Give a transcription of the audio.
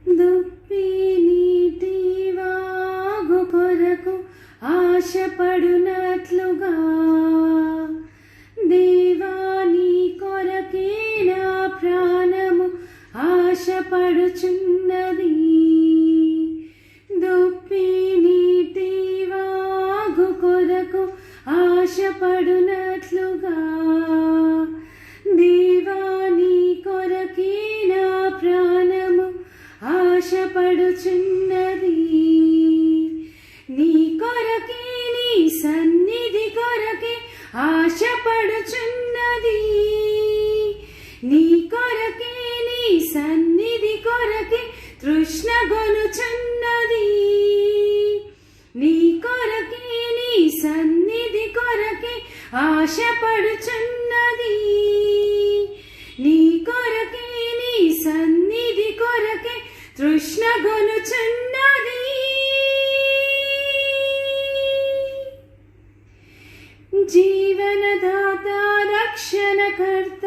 దుప్పి నీటి వాగు కొరకు ఆశపడునట్లుగా దేవా నీ కొరకే నా ప్రాణము ఆశపడుచున్నది. దుప్పి నీటి వాగు కొరకు ఆశపడునట్లుగా దేవా నీ కొరకే నా ప్రాణము ఆశపడుచున్నది. నీ కొరకే నీ సన్నిధి కొరకే ఆశపడుచున్నది. నీ కొరకే నీ సన్నిధి కొరకే తృష్ణగొనుచున్నది. నీ కొరకే నీ సన్నిధి కొరకే ఆశపడుచున్నది. నీ కొరకే నీ సన్నిధి కొరకే తృష్ణగొనుచున్నది. జీవనదాత రక్షణకర్త